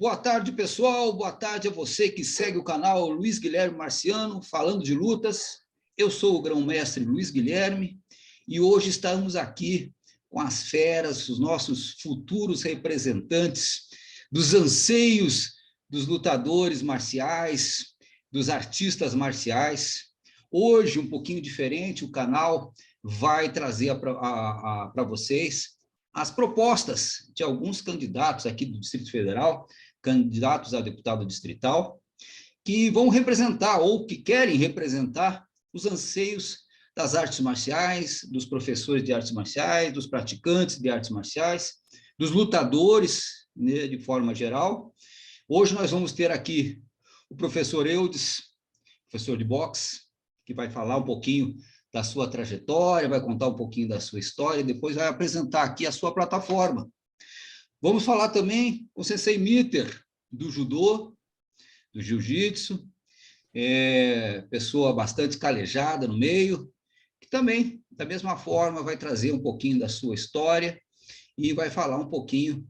Boa tarde, pessoal. Boa tarde a você que segue o canal Luiz Guilherme Marciano, falando de lutas. Eu sou o grão-mestre Luiz Guilherme e hoje estamos aqui com as feras, os nossos futuros representantes dos anseios dos lutadores marciais, dos artistas marciais. Hoje, um pouquinho diferente, o canal vai trazer para vocês as propostas de alguns candidatos aqui do Distrito Federal, candidatos a deputado distrital, que vão representar ou que querem representar os anseios das artes marciais, dos professores de artes marciais, dos praticantes de artes marciais, dos lutadores, né, de forma geral. Hoje nós vamos ter aqui o professor Eudes, professor de boxe, que vai falar um pouquinho da sua trajetória, vai contar um pouquinho da sua história, e depois vai apresentar aqui a sua plataforma. Vamos falar também com o Sensei Mitter, do judô, do jiu-jitsu, pessoa bastante calejada no meio, que também, da mesma forma, vai trazer um pouquinho da sua história e vai falar um pouquinho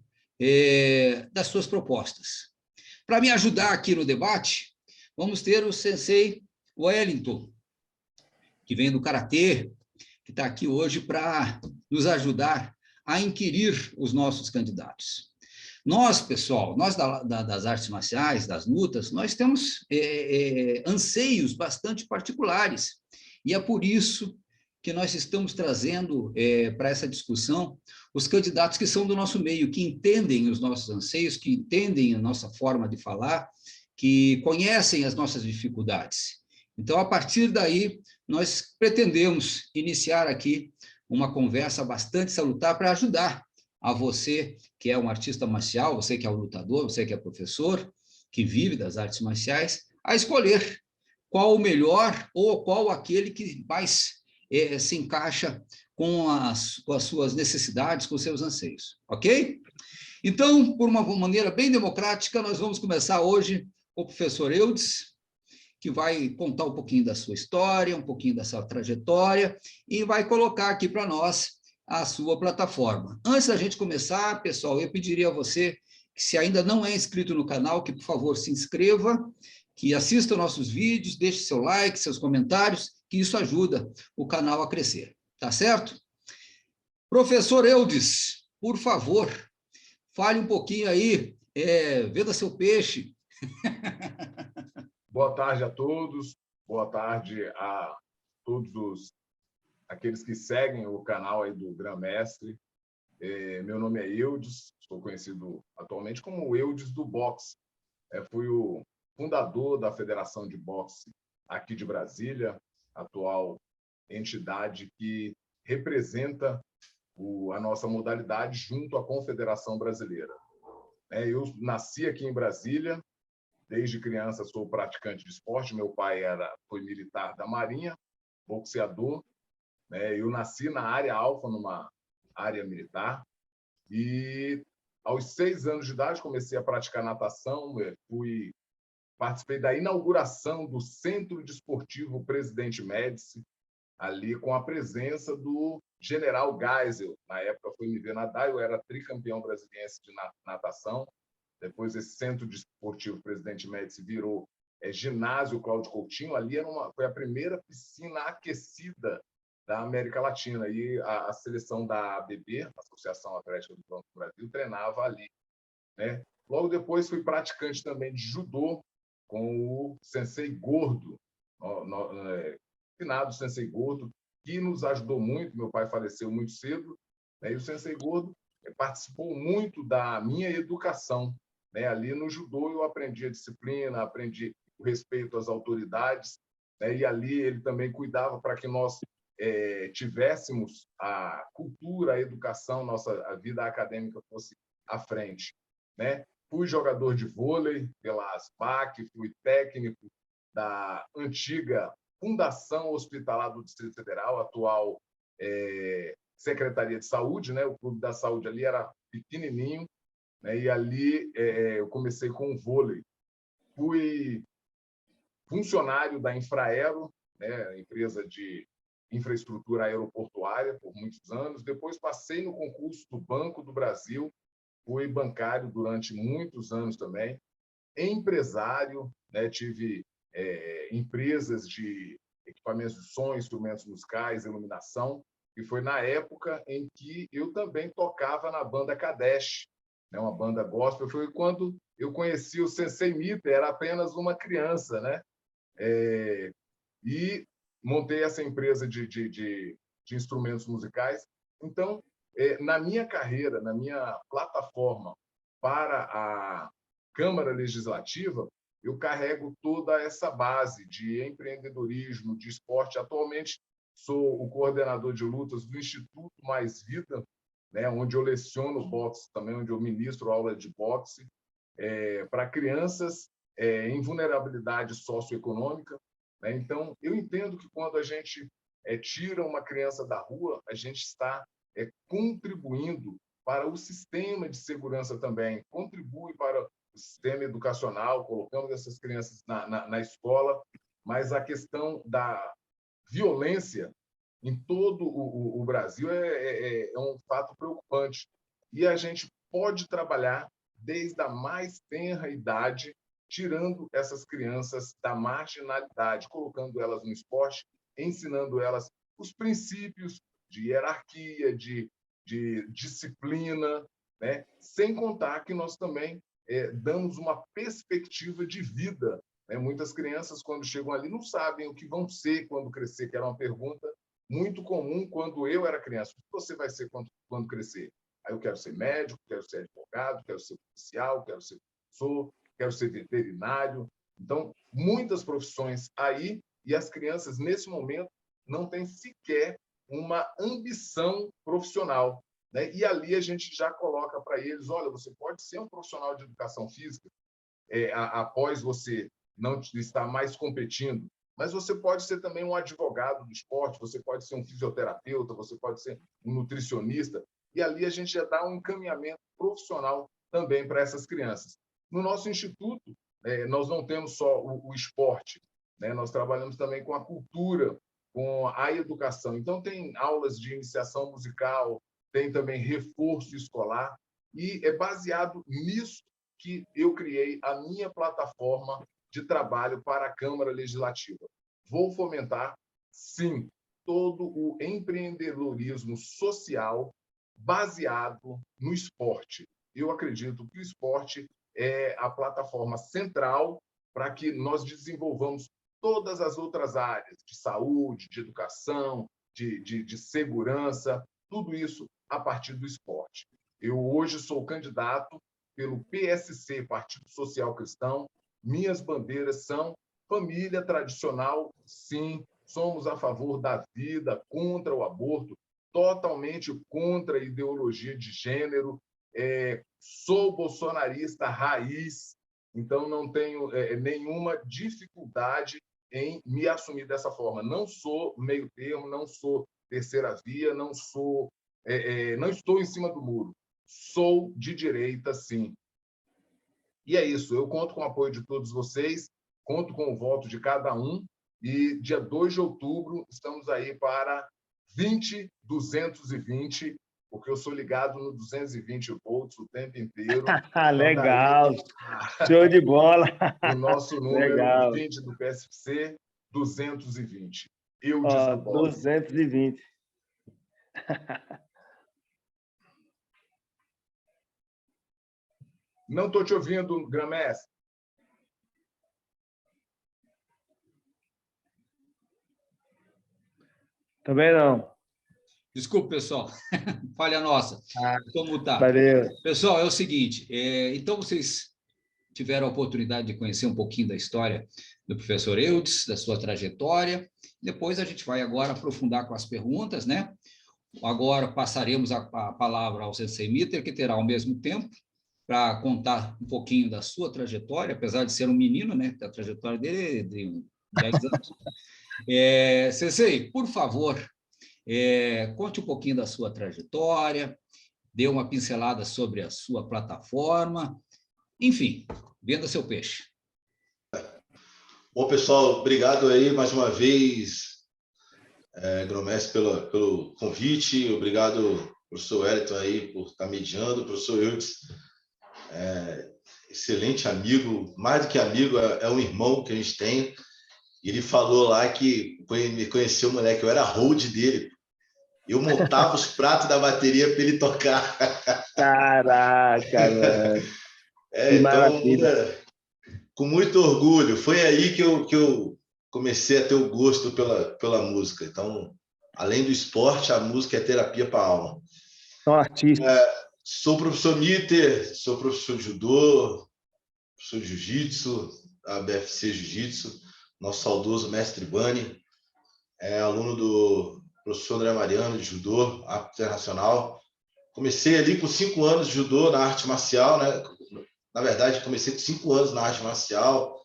das suas propostas. Para me ajudar aqui no debate, vamos ter o Sensei Wellington, que vem do Karatê, que está aqui hoje para nos ajudar a inquirir os nossos candidatos. Nós, pessoal, nós das artes marciais, das lutas, nós temos anseios bastante particulares, e é por isso que nós estamos trazendo para essa discussão os candidatos que são do nosso meio, que entendem os nossos anseios, que entendem a nossa forma de falar, que conhecem as nossas dificuldades. Então, a partir daí, nós pretendemos iniciar aqui uma conversa bastante salutar para ajudar a você que é um artista marcial, você que é um lutador, você que é professor, que vive das artes marciais, a escolher qual o melhor ou qual aquele que mais se encaixa com as suas necessidades, com os seus anseios, ok? Então, por uma maneira bem democrática, nós vamos começar hoje com o professor Eudes, que vai contar um pouquinho da sua história, um pouquinho da sua trajetória, e vai colocar aqui para nós a sua plataforma. Antes da gente começar, pessoal, eu pediria a você que, se ainda não é inscrito no canal, que, por favor, se inscreva, que assista nossos vídeos, deixe seu like, seus comentários, que isso ajuda o canal a crescer, tá certo? Professor Eudes, por favor, fale um pouquinho aí, venda seu peixe. Boa tarde a todos, boa tarde a todos aqueles que seguem o canal aí do Grão-Mestre. Meu nome é Eudes, sou conhecido atualmente como o Eudes do boxe. Fui o fundador da Federação de Boxe aqui de Brasília, atual entidade que representa a nossa modalidade junto à Confederação Brasileira. Eu nasci aqui em Brasília. Desde criança sou praticante de esporte. Meu pai foi militar da Marinha, boxeador. Eu nasci na área alfa, numa área militar. E aos 6 anos de idade comecei a praticar natação. Participei da inauguração do Centro Desportivo Presidente Médici, ali com a presença do General Geisel. Na época foi me ver nadar, eu era tricampeão brasileiro de natação. Depois, esse Centro Desportivo Presidente Médici virou Ginásio Cláudio Coutinho. Ali foi a primeira piscina aquecida da América Latina. E a seleção da ABB, Associação Atlética do Banco do Brasil, treinava ali. Logo depois, fui praticante também de judô com o Sensei Gordo, finado Sensei Gordo, que nos ajudou muito. Meu pai faleceu muito cedo, e o Sensei Gordo participou muito da minha educação. Ali no judô eu aprendi a disciplina, aprendi o respeito às autoridades, e ali ele também cuidava para que nós tivéssemos a cultura, a educação, a vida acadêmica fosse à frente. Fui jogador de vôlei pela ASPAC, fui técnico da antiga Fundação Hospitalar do Distrito Federal, atual Secretaria de Saúde. O Clube da Saúde ali era pequenininho, e ali eu comecei com o vôlei. Fui funcionário da Infraero, empresa de infraestrutura aeroportuária, por muitos anos. Depois passei no concurso do Banco do Brasil, fui bancário durante muitos anos também, empresário, né? Tive empresas de equipamentos de som, instrumentos musicais, iluminação, e foi na época em que eu também tocava na banda Kadesh, né? Uma banda gospel. Foi quando eu conheci o Sensei Miter, era apenas uma criança, né? E montei essa empresa de instrumentos musicais. Então, na minha carreira, na minha plataforma para a Câmara Legislativa, eu carrego toda essa base de empreendedorismo, de esporte. Atualmente, sou o coordenador de lutas do Instituto Mais Vida, né, onde eu leciono boxe também, onde eu ministro aula de boxe para crianças em vulnerabilidade socioeconômica, né? Então, eu entendo que quando a gente tira uma criança da rua, a gente está contribuindo para o sistema de segurança também, contribui para o sistema educacional, colocamos essas crianças na escola, mas a questão da violência em todo o Brasil é um fato preocupante. E a gente pode trabalhar desde a mais tenra idade, tirando essas crianças da marginalidade, colocando elas no esporte, ensinando elas os princípios de hierarquia, de disciplina, né? Sem contar que nós também damos uma perspectiva de vida, né? Muitas crianças, quando chegam ali, não sabem o que vão ser quando crescer, que era uma pergunta muito comum quando eu era criança. O que você vai ser quando crescer? Aí eu quero ser médico, quero ser advogado, quero ser policial, quero ser professor, quero ser veterinário. Então, muitas profissões aí, e as crianças, nesse momento, não têm sequer uma ambição profissional, né? E ali a gente já coloca para eles, olha, você pode ser um profissional de educação física após você não estar mais competindo, mas você pode ser também um advogado do esporte, você pode ser um fisioterapeuta, você pode ser um nutricionista, e ali a gente já dá um encaminhamento profissional também para essas crianças. No nosso instituto, nós não temos só o esporte, né? Nós trabalhamos também com a cultura, com a educação. Então, tem aulas de iniciação musical, tem também reforço escolar, e é baseado nisso que eu criei a minha plataforma de trabalho para a Câmara Legislativa. Vou fomentar, sim, todo o empreendedorismo social baseado no esporte. Eu acredito que o esporte é a plataforma central para que nós desenvolvamos todas as outras áreas de saúde, de educação, de segurança, tudo isso a partir do esporte. Eu hoje sou candidato pelo PSC, Partido Social Cristão. Minhas bandeiras são família tradicional, sim, somos a favor da vida, contra o aborto, totalmente contra a ideologia de gênero, sou bolsonarista raiz, então não tenho nenhuma dificuldade em me assumir dessa forma. Não sou meio termo, não sou terceira via, não estou em cima do muro. Sou de direita, sim. E é isso, eu conto com o apoio de todos vocês, conto com o voto de cada um, e dia 2 de outubro estamos aí para 20.220, porque eu sou ligado no 220 volts o tempo inteiro. Legal, show de bola. O nosso número Legal. 20 do PSC, 220. Eu 220. Não estou te ouvindo, Grã-Mestre. Também não. Desculpe, pessoal. Falha nossa. Estou mutado. Valeu. Pessoal, é o seguinte, então vocês tiveram a oportunidade de conhecer um pouquinho da história do professor Eudes, da sua trajetória. Depois a gente vai agora aprofundar com as perguntas, né? Agora passaremos a palavra ao Sensei Miter, que terá ao mesmo tempo para contar um pouquinho da sua trajetória, apesar de ser um menino, né? A trajetória dele é de 10 anos. Sensei, por favor, conte um pouquinho da sua trajetória, dê uma pincelada sobre a sua plataforma, enfim, venda seu peixe. Bom, pessoal, obrigado aí mais uma vez, Grã-Mestre, pelo convite, obrigado professor Wellington aí por estar mediando, o professor Eudes, excelente amigo, mais do que amigo, é um irmão que a gente tem. Ele falou lá que me conheceu, moleque, eu era hold dele. Eu montava os pratos da bateria para ele tocar. Caraca, velho. Que Então, maravilha. com muito orgulho. Foi aí que eu comecei a ter o gosto pela música. Então, além do esporte, a música é terapia para a alma. São artistas. Sou professor Mitter, sou professor de judô, professor de jiu-jitsu, da BFC Jiu-Jitsu, nosso saudoso mestre Bani, aluno do professor André Mariano, de judô, árbitro internacional. Comecei ali com 5 anos de judô na arte marcial, né? Na verdade, comecei com 5 anos na arte marcial.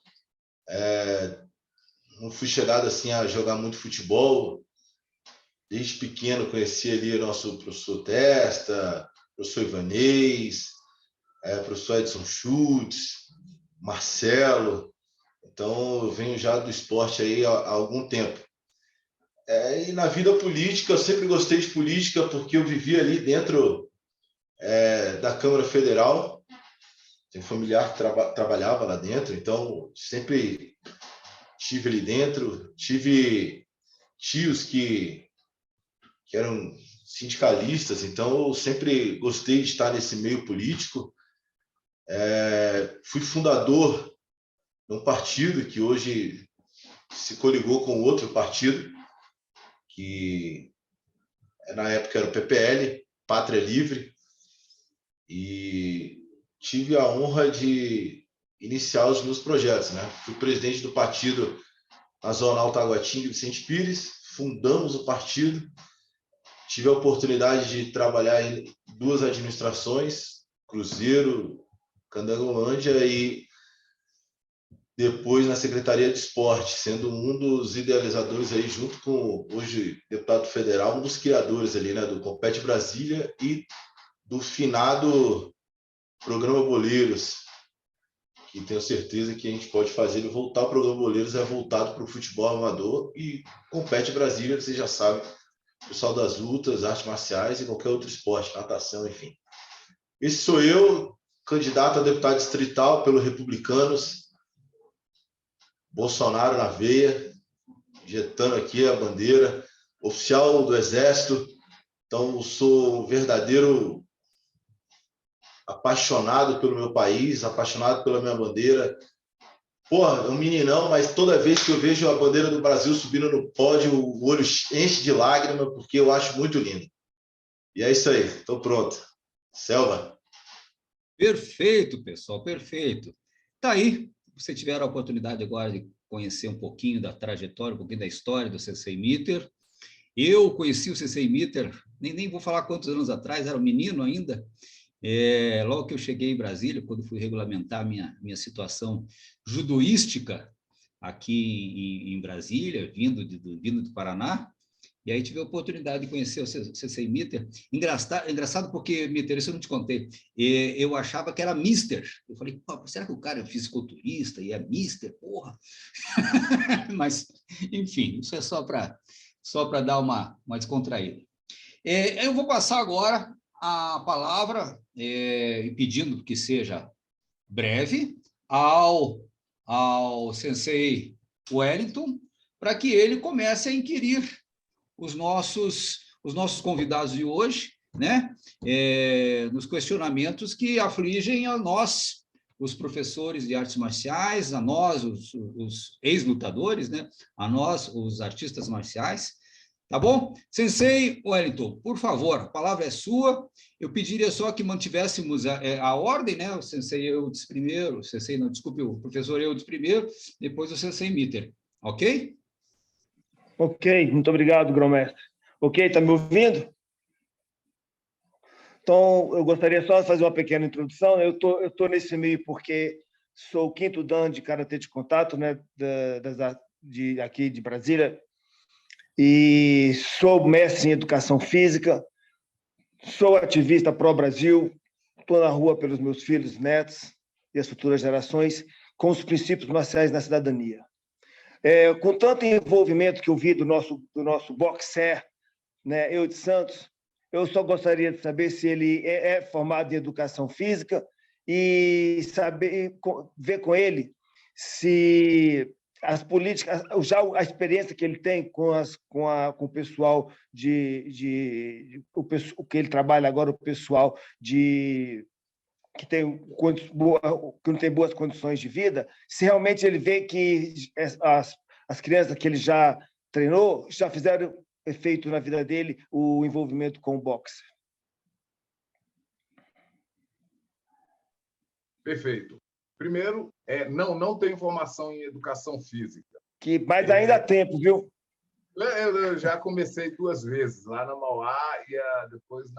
Não fui chegado assim a jogar muito futebol. Desde pequeno conheci ali o nosso professor Testa, professor Ivanês, professor Edson Schultz, Marcelo. Então, eu venho já do esporte aí há algum tempo. E na vida política, eu sempre gostei de política porque eu vivia ali dentro da Câmara Federal. Tem familiar que trabalhava lá dentro, então sempre estive ali dentro. Tive tios que eram sindicalistas, então eu sempre gostei de estar nesse meio político. Fui fundador de um partido que hoje se coligou com outro partido, que na época era o PPL, Pátria Livre, e tive a honra de iniciar os meus projetos, né? Fui presidente do partido na Zona Alta Taguatinga, Vicente Pires, fundamos o partido, tive a oportunidade de trabalhar em 2 administrações, Cruzeiro, Candangolândia, e depois na Secretaria de Esporte, sendo um dos idealizadores aí, junto com, hoje, deputado federal, um dos criadores ali, né, do Compete Brasília e do finado Programa Boleiros, que tenho certeza que a gente pode fazer ele voltar. O Programa Boleiros voltado para o futebol amador, e Compete Brasília, você já sabe, pessoal das lutas, artes marciais e qualquer outro esporte, natação, enfim. Esse sou eu, candidato a deputado distrital pelo Republicanos, Bolsonaro na veia, injetando aqui a bandeira, oficial do Exército. Então, eu sou um verdadeiro apaixonado pelo meu país, apaixonado pela minha bandeira. Porra, é um meninão, mas toda vez que eu vejo a bandeira do Brasil subindo no pódio, o olho enche de lágrima, porque eu acho muito lindo. E é isso aí, estou pronto. Selva. Perfeito, pessoal, perfeito. Tá aí, você tiver a oportunidade agora de conhecer um pouquinho da trajetória, um pouquinho da história do CCI Mitter. Eu conheci o CCI Mitter, nem vou falar quantos anos atrás, era um menino ainda. Logo que eu cheguei em Brasília, quando fui regulamentar minha situação judoística aqui em Brasília, vindo do Paraná, e aí tive a oportunidade de conhecer o CCI Mitter. Engraçado porque, Mitter, isso eu não te contei, eu achava que era Mister. Eu falei, será que o cara é fisiculturista e é Mister? Porra! Mas, enfim, isso é só para dar uma descontraída. Eu vou passar agora a palavra, pedindo que seja breve, ao Sensei Wellington, para que ele comece a inquirir os nossos convidados de hoje, né? Nos questionamentos que afligem a nós, os professores de artes marciais, a nós, os ex-lutadores, né? A nós, os artistas marciais. Tá bom? Sensei Wellington, por favor, a palavra é sua. Eu pediria só que mantivéssemos a ordem, né? O Sensei Eudes primeiro, o professor Eudes primeiro, depois o Sensei Mitter, ok? Ok, muito obrigado, grão-mestre. Ok, está me ouvindo? Então, eu gostaria só de fazer uma pequena introdução. Eu tô nesse meio porque sou o 5º dan de Karatê de Contato, né, aqui de Brasília, e sou mestre em Educação Física, sou ativista pró-Brasil, estou na rua pelos meus filhos, netos e as futuras gerações, com os princípios marciais na cidadania. Com tanto envolvimento que eu vi do nosso boxer, né, Eudes Santos, Eu só gostaria de saber se ele é formado em educação física e saber ver com ele se as políticas, já a experiência que ele tem com o pessoal o que ele trabalha agora, o pessoal que que não tem boas condições de vida, se realmente ele vê que as crianças que ele já treinou já fizeram efeito na vida dele o envolvimento com o boxe. Perfeito. Primeiro, não tenho formação em educação física. Mas ainda há tempo, viu? Eu já comecei 2 vezes, lá na Mauá e depois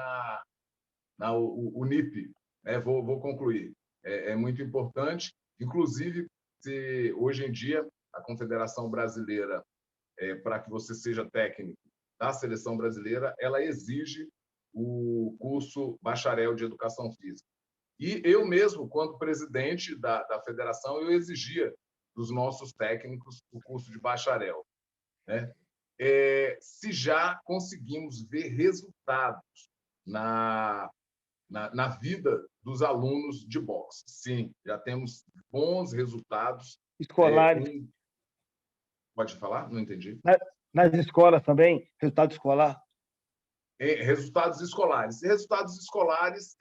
na Unip. Vou concluir. É muito importante. Inclusive, hoje em dia, a Confederação Brasileira, para que você seja técnico da seleção brasileira, ela exige o curso bacharel de educação física. E eu mesmo, quando presidente da federação, eu exigia dos nossos técnicos o curso de bacharel, né? Se já conseguimos ver resultados na vida dos alunos de boxe. Sim, já temos bons resultados. Escolares. Pode falar? Não entendi. Nas escolas também, resultado escolar? Resultados escolares. Resultados escolares,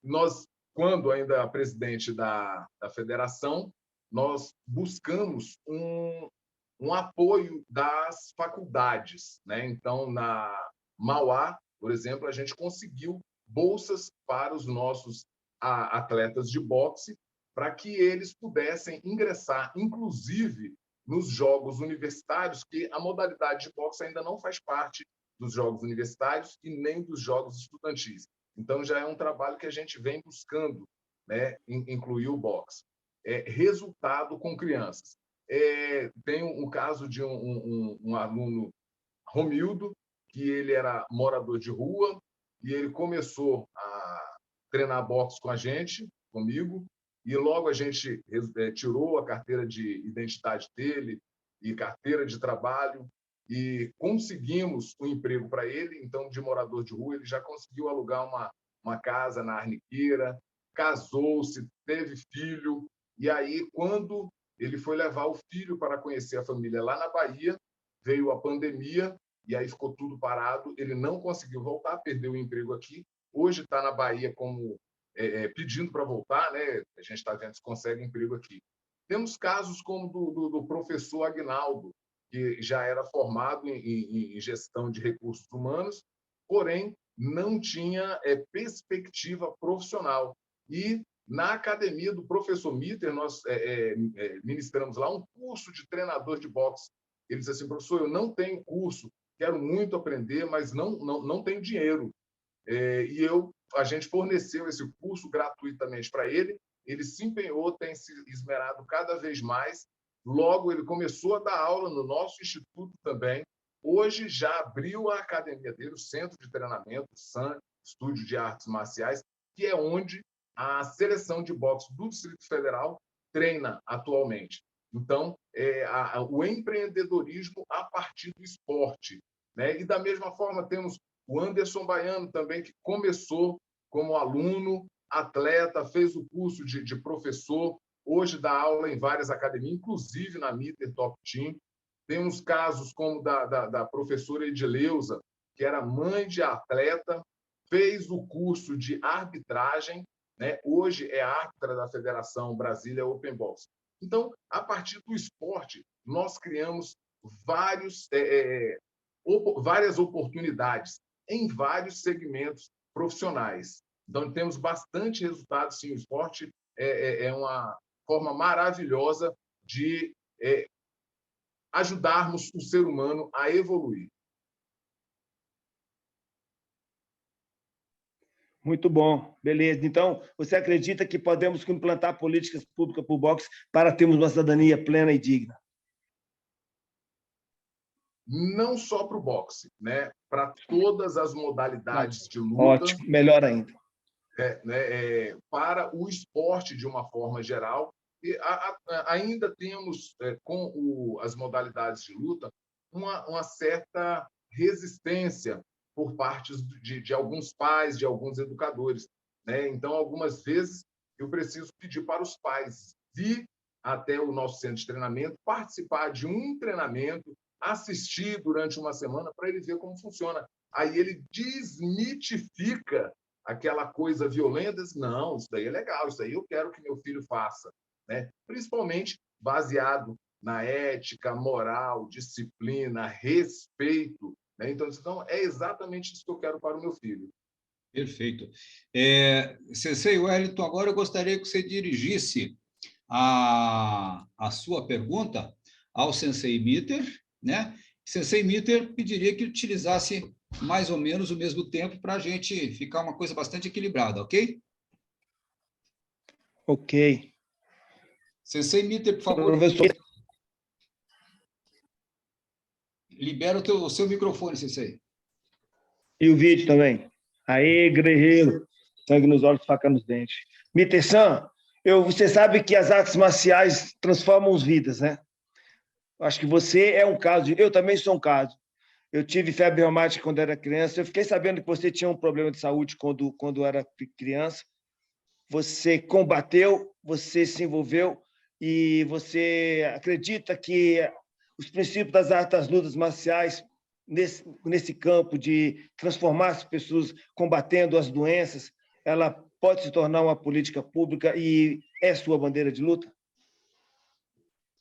nós, quando ainda presidente da federação, nós buscamos um apoio das faculdades, né? Então, na Mauá, por exemplo, a gente conseguiu bolsas para os nossos atletas de boxe para que eles pudessem ingressar, inclusive, nos jogos universitários, que a modalidade de boxe ainda não faz parte dos jogos universitários e nem dos jogos estudantis. Então, já é um trabalho que a gente vem buscando, né, incluir o boxe. Resultado com crianças. Tem um caso de um aluno, Romildo, que ele era morador de rua e ele começou a treinar boxe com a gente, comigo, e logo a gente tirou a carteira de identidade dele e carteira de trabalho e conseguimos um emprego para ele. Então, de morador de rua, ele já conseguiu alugar uma casa na Arniqueira, casou-se, teve filho, e aí, quando ele foi levar o filho para conhecer a família lá na Bahia, veio a pandemia, e aí ficou tudo parado, ele não conseguiu voltar, perdeu o emprego aqui, hoje está na Bahia como pedindo para voltar, né? A gente está vendo se consegue emprego aqui. Temos casos como do professor Agnaldo, que já era formado em gestão de recursos humanos, porém não tinha perspectiva profissional. E na academia do professor Mitter, nós ministramos lá um curso de treinador de boxe. Ele disse assim: professor, eu não tenho curso, quero muito aprender, mas não tenho dinheiro. E a gente forneceu esse curso gratuitamente para ele. Ele se empenhou, tem se esmerado cada vez mais. Logo, ele começou a dar aula no nosso instituto também. Hoje já abriu a academia dele, o Centro de Treinamento, SAN, Estúdio de Artes Marciais, que é onde a seleção de boxe do Distrito Federal treina atualmente. Então, o empreendedorismo a partir do esporte, né? E da mesma forma temos o Anderson Baiano também, que começou como aluno, atleta, fez o curso de professor, hoje dá aula em várias academias, inclusive na Mitter Top Team. Temos casos como da professora Edileuza, que era mãe de atleta, fez o curso de arbitragem, né? Hoje é árbitra da Federação Brasília Open Box. Então, a partir do esporte, nós criamos várias oportunidades em vários segmentos profissionais. Então, temos bastante resultado, sim. O esporte é uma forma maravilhosa de ajudarmos o ser humano a evoluir. Muito bom, beleza. Então, você acredita que podemos implantar políticas públicas para o boxe para termos uma cidadania plena e digna? Não só para o boxe, né? Para todas as modalidades de luta. Ótimo, melhor ainda. Para o esporte, de uma forma geral. E ainda temos, com as modalidades de luta, uma certa resistência por parte de alguns pais, de alguns educadores, né? Então, algumas vezes, eu preciso pedir para os pais vir até o nosso centro de treinamento, participar de um treinamento, assistir durante uma semana para ele ver como funciona. Aí ele desmitifica aquela coisa violenta, diz, não, isso daí é legal, isso aí eu quero que meu filho faça, né? Principalmente baseado na ética, moral, disciplina, respeito, né? Então, é exatamente isso que eu quero para o meu filho. Perfeito. Sensei Wellington, agora eu gostaria que você dirigisse a sua pergunta ao Sensei Mitter, né? Sensei Mitter pediria que utilizasse mais ou menos o mesmo tempo para a gente ficar uma coisa bastante equilibrada, ok? Ok. Sensei Mitter, por favor, Professor, libera o seu microfone, Sensei. e o vídeo também. Aê, guerreiro. Sangue nos olhos, faca nos dentes. Mitter-san, você sabe que as artes marciais transformam as vidas, né? Acho que você é um caso, eu também sou um caso. Eu tive febre reumática quando era criança, eu fiquei sabendo que você tinha um problema de saúde quando era criança. Você combateu, você se envolveu e você acredita que os princípios das lutas marciais, nesse campo de transformar as pessoas combatendo as doenças, ela pode se tornar uma política pública e é sua bandeira de luta?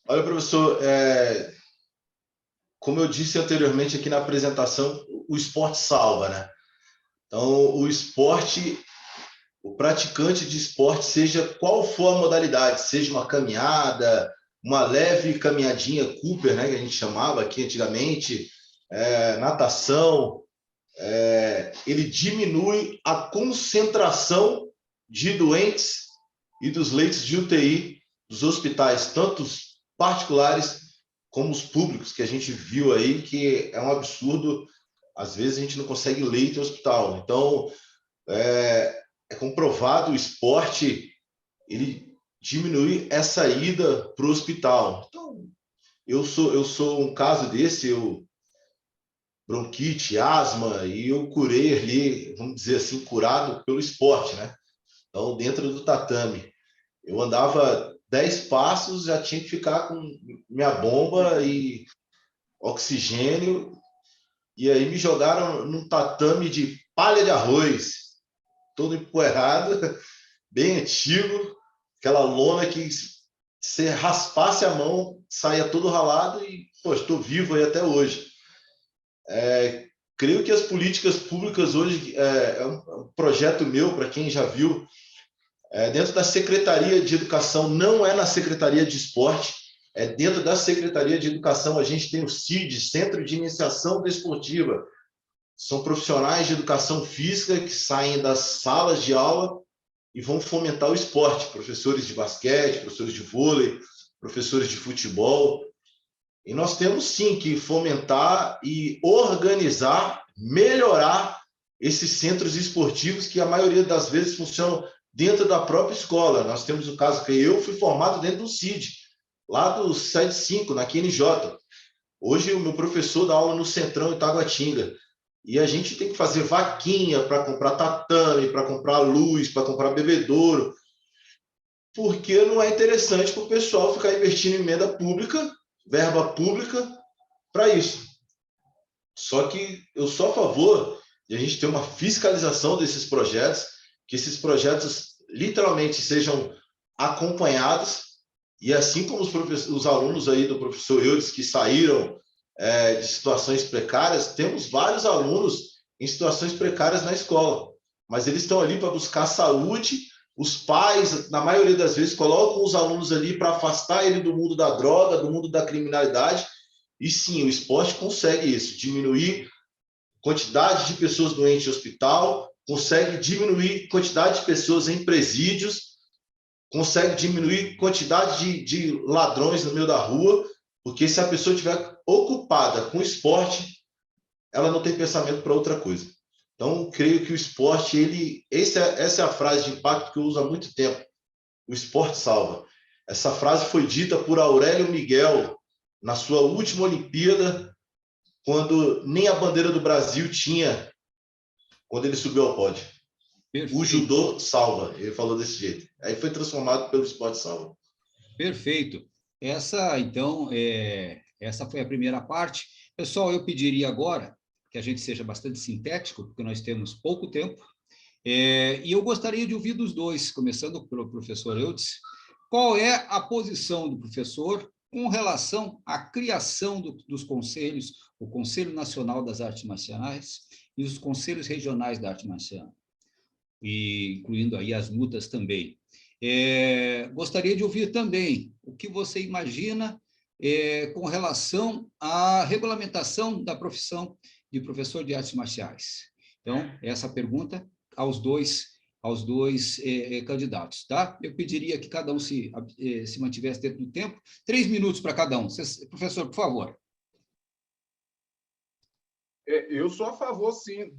Olha, professor, como eu disse anteriormente aqui na apresentação, o esporte salva, né? Então, o esporte, o praticante de esporte, seja qual for a modalidade, seja uma caminhada, uma leve caminhadinha Cooper, né, que a gente chamava aqui antigamente, natação, ele diminui a concentração de doentes e dos leitos de UTI dos hospitais, tanto os particulares como os públicos, que a gente viu aí, que é um absurdo. Às vezes a gente não consegue leito em hospital. Então, é comprovado, o esporte ele diminui essa ida para o hospital. Então, eu sou um caso desse, bronquite, asma, e eu curei ali, vamos dizer assim, curado pelo esporte, né? Então, dentro do tatame, eu andava 10 passos, já tinha que ficar com minha bomba e oxigênio, e aí me jogaram num tatame de palha de arroz, todo empoeirado, bem antigo, aquela lona que se raspasse a mão, saía todo ralado e, pô, estou vivo aí até hoje. Creio que as políticas públicas hoje, é um projeto meu, para quem já viu, dentro da Secretaria de Educação, não é na Secretaria de Esporte, é dentro da Secretaria de Educação, a gente tem o CID, Centro de Iniciação Desportiva. São profissionais de educação física que saem das salas de aula e vão fomentar o esporte, professores de basquete, professores de vôlei, professores de futebol. E nós temos, sim, que fomentar e organizar, melhorar esses centros esportivos que a maioria das vezes funcionam dentro da própria escola. Nós temos o caso que eu fui formado dentro do CID, lá do 75, na QNJ. Hoje o meu professor dá aula no Centrão, em Taguatinga. E a gente tem que fazer vaquinha para comprar tatame, para comprar luz, para comprar bebedouro, porque não é interessante para o pessoal ficar investindo em emenda pública, verba pública, para isso. Só que eu sou a favor de a gente ter uma fiscalização desses projetos, que esses projetos literalmente sejam acompanhados, e assim como os alunos aí do professor Eudes que saíram de situações precárias, temos vários alunos em situações precárias na escola, mas eles estão ali para buscar saúde. Os pais, na maioria das vezes, colocam os alunos ali para afastar ele do mundo da droga, do mundo da criminalidade, e sim, o esporte consegue isso, diminuir a quantidade de pessoas doentes em hospital, consegue diminuir a quantidade de pessoas em presídios, consegue diminuir a quantidade de ladrões no meio da rua, porque se a pessoa estiver ocupada com esporte, ela não tem pensamento para outra coisa. Então, creio que o esporte, essa é a frase de impacto que eu uso há muito tempo. O esporte salva. Essa frase foi dita por Aurélio Miguel na sua última Olimpíada, quando nem a bandeira do Brasil tinha quando ele subiu ao pódio. Perfeito. O judô salva, ele falou desse jeito. Aí foi transformado pelo esporte salva. Perfeito. Essa, então, essa foi a primeira parte. Pessoal, eu pediria agora que a gente seja bastante sintético, porque nós temos pouco tempo, e eu gostaria de ouvir dos dois, começando pelo professor Eudes, qual é a posição do professor com relação à criação dos conselhos, o Conselho Nacional das Artes Marciais e os conselhos regionais da arte marcial, e incluindo aí as lutas também. Gostaria de ouvir também o que você imagina com relação à regulamentação da profissão de professor de artes marciais. Então, essa pergunta aos dois candidatos, tá? Eu pediria que cada um se mantivesse dentro do tempo. 3 minutos para cada um. Professor, por favor. Eu sou a favor, sim,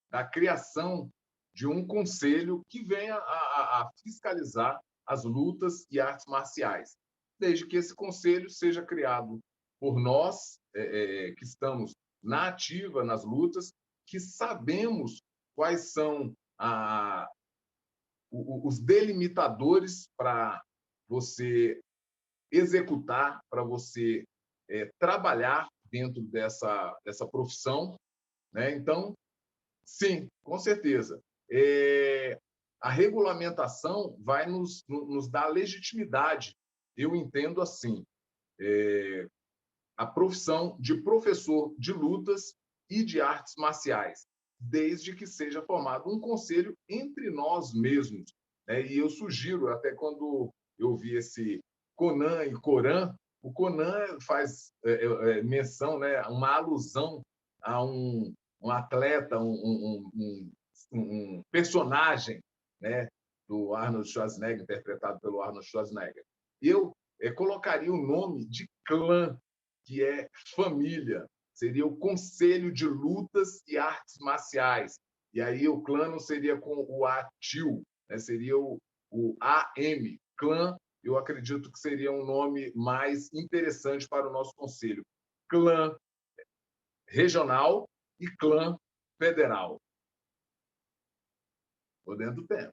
da criação de um conselho que venha a fiscalizar as lutas e artes marciais, desde que esse conselho seja criado por nós, que estamos na ativa, nas lutas, que sabemos quais são os delimitadores para você executar, para você trabalhar dentro dessa profissão, né? Então, sim, com certeza. A regulamentação vai nos dar legitimidade. Eu entendo assim, a profissão de professor de lutas e de artes marciais, desde que seja formado um conselho entre nós mesmos, né? E eu sugiro, até quando eu vi esse Conan e Coran, o Conan faz menção, né, uma alusão a um atleta, um personagem, né, do Arnold Schwarzenegger, interpretado pelo Arnold Schwarzenegger. Eu colocaria o nome de clã, que é família. Seria o Conselho de Lutas e Artes Marciais. E aí o clã não seria com o ATIL, né? Seria o AM, clã. Eu acredito que seria um nome mais interessante para o nosso conselho. Clã regional e clã federal. Estou dentro do tempo.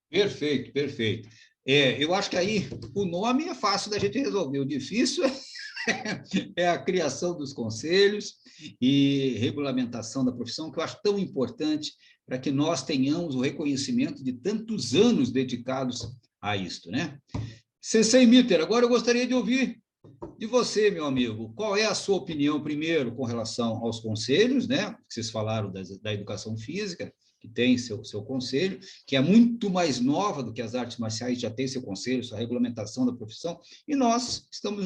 Perfeito, perfeito. Eu acho que aí o nome é fácil da gente resolver. O difícil é a criação dos conselhos e regulamentação da profissão, que eu acho tão importante para que nós tenhamos o reconhecimento de tantos anos dedicados a isto, né? Sensei Mitter, agora eu gostaria de ouvir de você, meu amigo. Qual é a sua opinião, primeiro, com relação aos conselhos, né? Que vocês falaram da educação física, que tem seu conselho, que é muito mais nova do que as artes marciais, já tem seu conselho, sua regulamentação da profissão, e nós estamos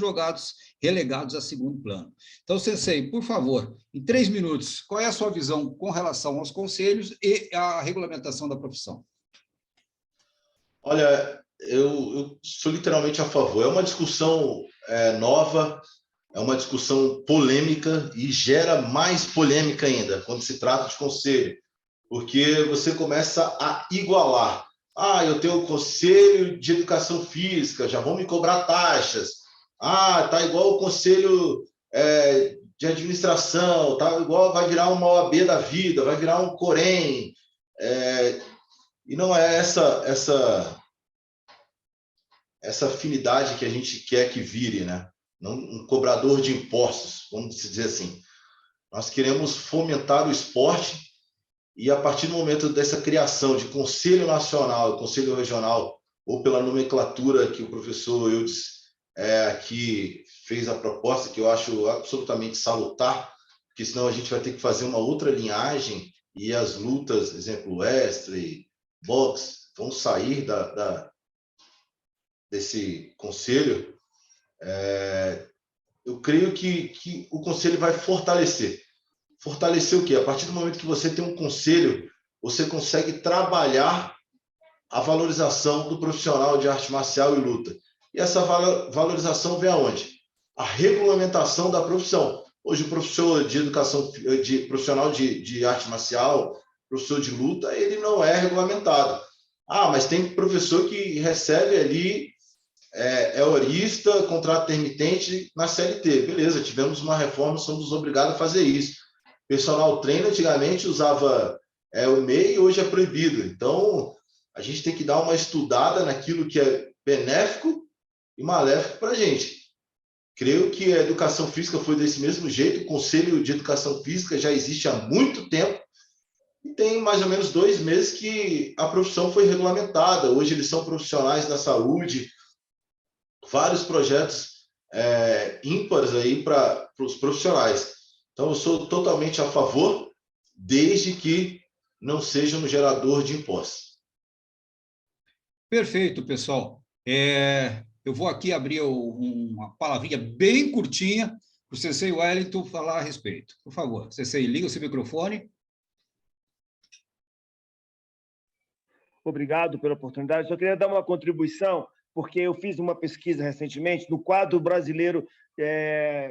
relegados a segundo plano. Então, Sensei, por favor, em 3 minutos, qual é a sua visão com relação aos conselhos e à regulamentação da profissão? Olha, eu sou literalmente a favor. É uma discussão nova, é uma discussão polêmica e gera mais polêmica ainda quando se trata de conselho, porque você começa a igualar. Eu tenho o conselho de educação física, já vão me cobrar taxas. Tá igual o conselho de administração, tá igual, vai virar uma OAB da vida, vai virar um Corém. E não é essa afinidade que a gente quer que vire, né? Não um cobrador de impostos, vamos dizer assim. Nós queremos fomentar o esporte e, a partir do momento dessa criação de Conselho Nacional e Conselho Regional, ou pela nomenclatura que o professor Eudes aqui fez a proposta, que eu acho absolutamente salutar, porque senão a gente vai ter que fazer uma outra linhagem e as lutas, exemplo, wrestling, boxe, vão sair desse conselho. Eu creio que o conselho vai fortalecer. Fortalecer o quê? A partir do momento que você tem um conselho, você consegue trabalhar a valorização do profissional de arte marcial e luta. E essa valorização vem aonde? A regulamentação da profissão. Hoje, o professor de educação, profissional de arte marcial, professor de luta, ele não é regulamentado. Mas tem professor que recebe ali, horista, contrato intermitente na CLT. Beleza, tivemos uma reforma, somos obrigados a fazer isso. Personal trainer antigamente usava o MEI e hoje é proibido. Então, a gente tem que dar uma estudada naquilo que é benéfico e maléfico para a gente. Creio que a educação física foi desse mesmo jeito. O Conselho de Educação Física já existe há muito tempo e tem mais ou menos 2 meses que a profissão foi regulamentada. Hoje eles são profissionais da saúde, vários projetos ímpares aí para os profissionais. Então, eu sou totalmente a favor, desde que não seja um gerador de impostos. Perfeito, pessoal. Eu vou aqui abrir uma palavrinha bem curtinha para o Sensei Wellington falar a respeito. Por favor, Sensei, liga o seu microfone. Obrigado pela oportunidade. Só queria dar uma contribuição, porque eu fiz uma pesquisa recentemente no quadro brasileiro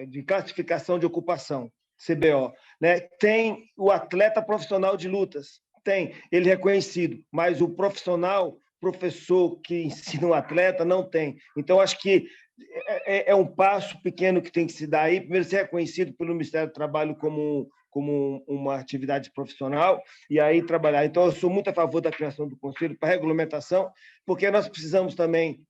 de classificação de ocupação, CBO. Né? Tem o atleta profissional de lutas, tem, ele é reconhecido, mas o professor que ensina um atleta não tem. Então, acho que é um passo pequeno que tem que se dar aí. Primeiro, ser reconhecido pelo Ministério do Trabalho como uma atividade profissional e aí trabalhar. Então, eu sou muito a favor da criação do Conselho para regulamentação, porque nós precisamos também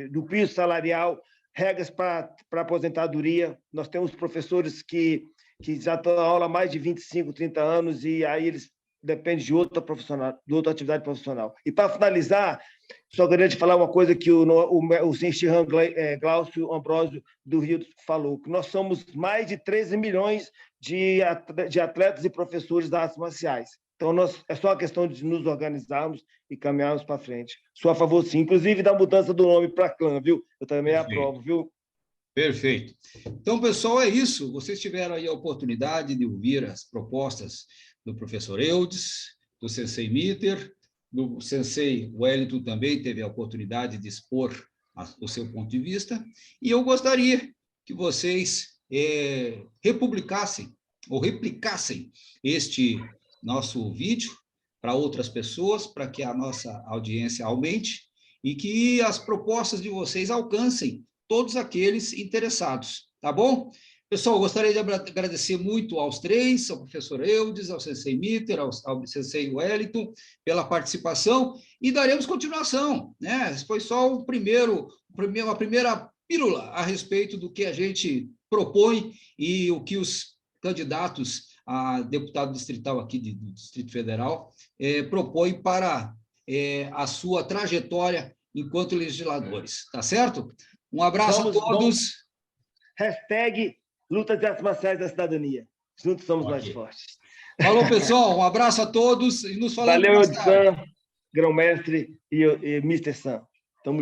do piso salarial, regras para aposentadoria. Nós temos professores que já estão na aula há mais de 25, 30 anos e aí eles dependem de outra atividade profissional. E, para finalizar, só queria te falar uma coisa que o Shinhan Glaucio Ambrosio do Rio falou, que nós somos mais de 13 milhões de atletas e professores das artes marciais. Então, é só uma questão de nos organizarmos e caminharmos para frente. Sou a favor, sim, inclusive da mudança do nome para clã, viu? Eu também aprovo, viu? Perfeito. Então, pessoal, é isso. Vocês tiveram aí a oportunidade de ouvir as propostas do professor Eudes, do Sensei Mitter, do Sensei Wellington também teve a oportunidade de expor o seu ponto de vista, e eu gostaria que vocês republicassem ou replicassem este nosso vídeo para outras pessoas, para que a nossa audiência aumente e que as propostas de vocês alcancem todos aqueles interessados, tá bom? Pessoal, gostaria de agradecer muito aos três, ao professor Eudes, ao Sensei Mitter, ao Sensei Wellington, pela participação, e daremos continuação, né? Esse foi só a primeira pílula a respeito do que a gente propõe e o que os candidatos a deputado distrital aqui do Distrito Federal propõem para a sua trajetória enquanto legisladores, tá certo? Um abraço a todos. Hashtag Lutas de Artes Marciais da Cidadania. Juntos somos mais fortes. Falou, pessoal. Um abraço a todos e nos falamos mais tarde. Valeu, Edson, Grão-Mestre e Mr. Sam.